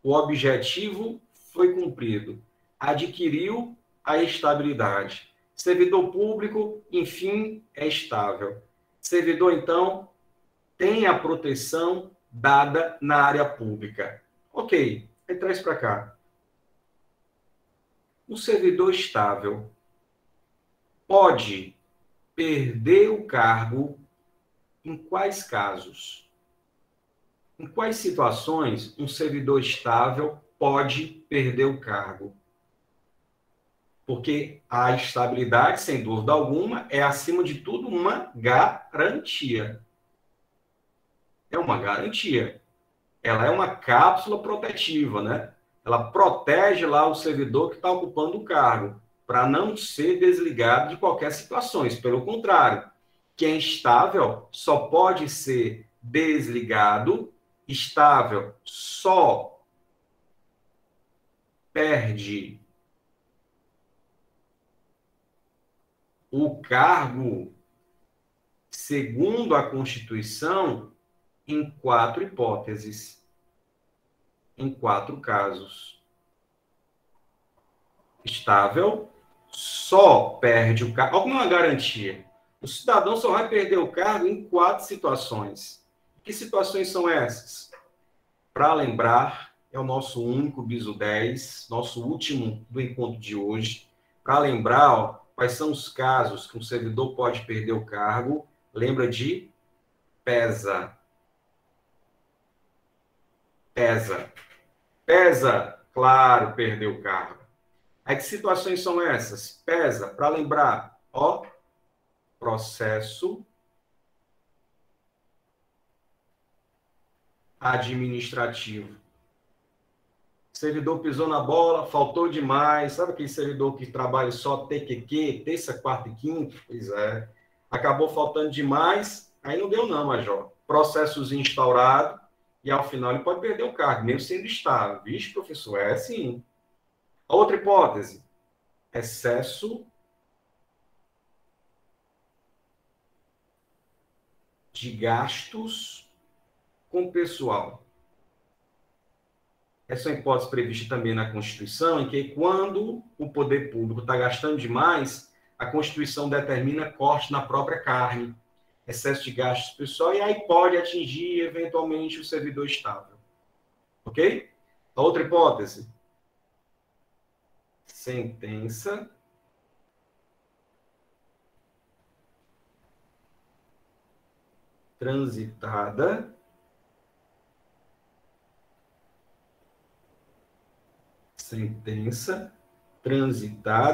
o objetivo foi cumprido. Adquiriu a estabilidade. Servidor público, enfim, é estável. Servidor, então, tem a proteção dada na área pública. Ok, aí traz para cá. O servidor estável, pode perder o cargo em quais casos? Em quais situações um servidor estável pode perder o cargo? Porque a estabilidade, sem dúvida alguma, é, acima de tudo, uma garantia. É uma garantia. Ela é uma cápsula protetiva, né? Ela protege lá o servidor que está ocupando o cargo, para não ser desligado de qualquer situação. Pelo contrário, quem é estável só pode ser desligado, estável só perde o cargo, segundo a Constituição, em 4 hipóteses, em 4 casos. Estável só perde o cargo. Alguma garantia? O cidadão só vai perder o cargo em 4 situações. Que situações são essas? Para lembrar, é o nosso único Biso 10, nosso último do encontro de hoje. Para lembrar, ó, quais são os casos que um servidor pode perder o cargo, lembra de pesa. Pesa, claro, perder o cargo. Aí que situações são essas? Pesa, para lembrar, ó, processo administrativo. Servidor pisou na bola, faltou demais. Sabe aquele servidor que trabalha só TQQ, terça, quarta e quinta? Pois é. Acabou faltando demais, aí não deu não, Major. Processos instaurados e ao final ele pode perder o cargo, mesmo sendo estável. Vixe, professor, é assim. Outra hipótese, excesso de gastos com pessoal. Essa é uma hipótese prevista também na Constituição, em que quando o poder público está gastando demais, a Constituição determina corte na própria carne, excesso de gastos pessoal, e aí pode atingir, eventualmente, o servidor estável. Ok? A outra hipótese, sentença transitada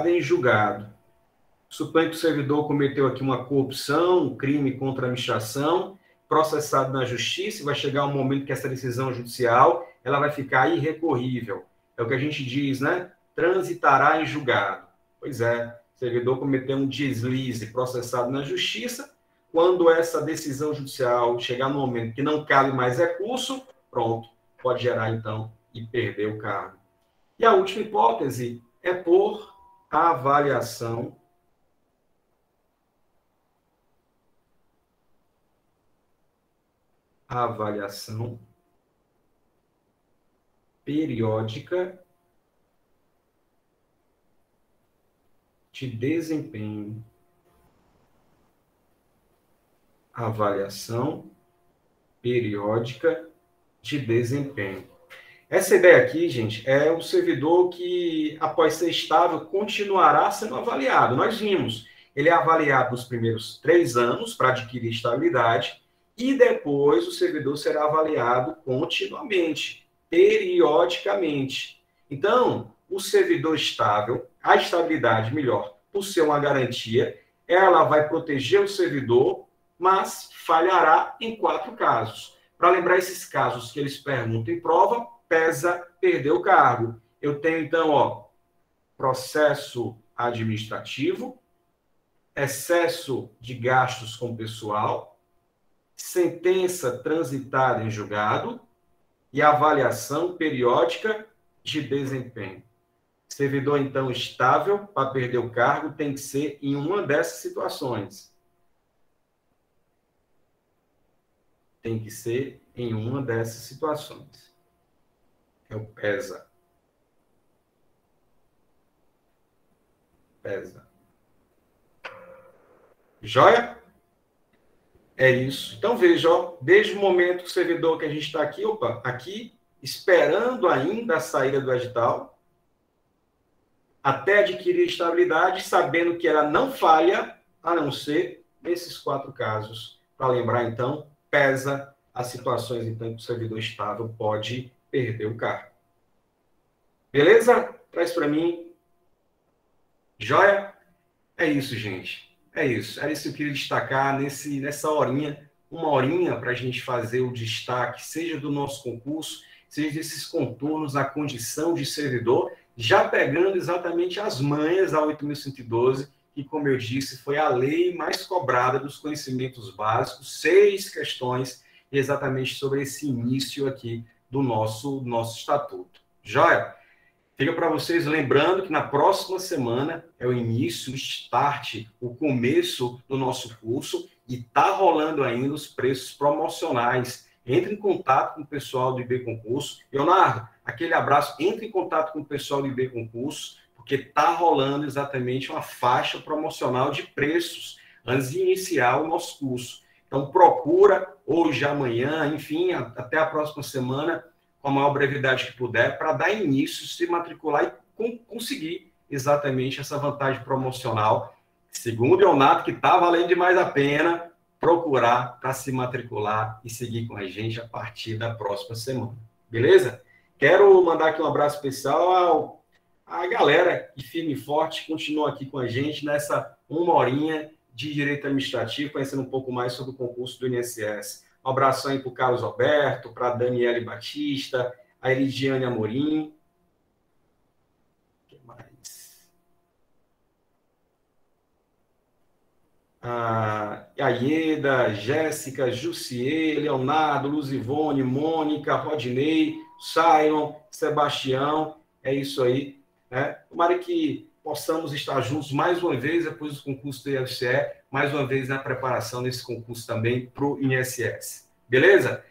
em julgado. Suponha que o servidor cometeu aqui uma corrupção, um crime contra a administração, processado na justiça, e vai chegar um momento que essa decisão judicial ela vai ficar irrecorrível. É o que a gente diz, né? Transitará em julgado. Pois é, o servidor cometeu um deslize processado na justiça, quando essa decisão judicial chegar no momento que não cabe mais recurso, pronto, pode gerar, então, e perder o cargo. E a última hipótese é por avaliação periódica de desempenho. Avaliação periódica de desempenho. Essa ideia aqui, gente, é o servidor que, após ser estável, continuará sendo avaliado. Nós vimos, ele é avaliado nos primeiros 3 anos para adquirir estabilidade e depois o servidor será avaliado continuamente, periodicamente. Então, o servidor estável, a estabilidade melhor, por ser uma garantia, ela vai proteger o servidor, mas falhará em 4 casos. Para lembrar esses casos que eles perguntam em prova, pesa perder o cargo. Eu tenho, então, ó, processo administrativo, excesso de gastos com pessoal, sentença transitada em julgado e avaliação periódica de desempenho. Servidor, então, estável para perder o cargo tem que ser em uma dessas situações. Tem que ser em uma dessas situações. É o pesa. Pesa. Joia? É isso. Então, veja, ó, desde o momento que o servidor que a gente está aqui, aqui, esperando ainda a saída do edital, até adquirir estabilidade, sabendo que ela não falha, a não ser nesses 4 casos. Para lembrar, então, pesa as situações então, que o servidor estável pode perder o cargo. Beleza? Traz para mim. Joia? É isso, gente. É isso. Era isso que eu queria destacar nessa horinha, uma horinha para a gente fazer o destaque, seja do nosso concurso, seja desses contornos à condição de servidor, já pegando exatamente as manhas da 8.112, que, como eu disse, foi a lei mais cobrada dos conhecimentos básicos, 6 questões exatamente sobre esse início aqui do nosso estatuto. Joia? Fica para vocês lembrando que na próxima semana é o início, o start, o começo do nosso curso e está rolando ainda os preços promocionais. Entre em contato com o pessoal do IB Concurso. Leonardo, aquele abraço, entre em contato com o pessoal do IB Concurso, porque está rolando exatamente uma faixa promocional de preços antes de iniciar o nosso curso. Então procura hoje, amanhã, enfim, até a próxima semana, com a maior brevidade que puder, para dar início, se matricular e conseguir exatamente essa vantagem promocional. Segundo o Leonardo, que está valendo demais a pena, procurar para se matricular e seguir com a gente a partir da próxima semana. Beleza? Quero mandar aqui um abraço especial à galera que firme e forte continua aqui com a gente nessa 1 horinha de Direito Administrativo, conhecendo um pouco mais sobre o concurso do INSS. Um abraço aí para o Carlos Alberto, para a Daniele Batista, a Elidiane Amorim. O que mais? A Ieda, Jéssica, Jussier, Leonardo, Luzivone, Mônica, Rodinei, Simon, Sebastião. É isso aí. Né? Tomara que possamos estar juntos mais uma vez depois do concurso do IFCE, mais uma vez na preparação desse concurso também para o INSS. Beleza?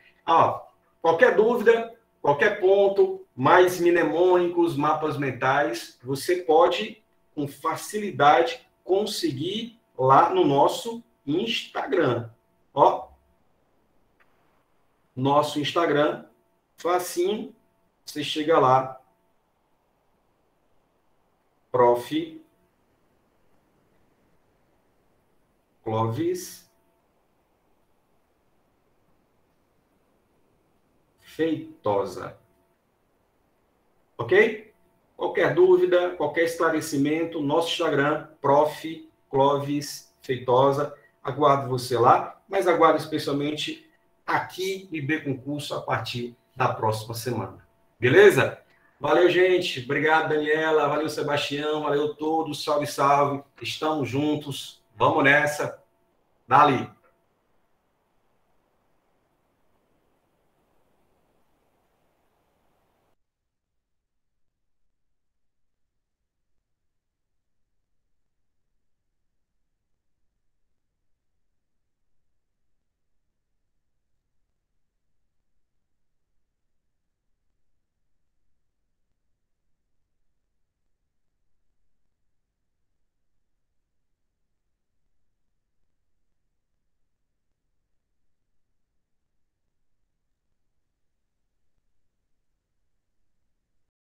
Qualquer dúvida, qualquer ponto, mais mnemônicos, mapas mentais, você pode, com facilidade, conseguir lá no nosso Instagram. Nosso Instagram, facinho, você chega lá, Prof. Clóvis Feitosa. Ok? Qualquer dúvida, qualquer esclarecimento, nosso Instagram, Prof. Clóvis Feitosa. Aguardo você lá, mas aguardo especialmente aqui no IB Concurso a partir da próxima semana. Beleza? Valeu, gente. Obrigado, Daniela. Valeu, Sebastião. Valeu todos. Salve, salve. Estamos juntos. Vamos nessa. Dali.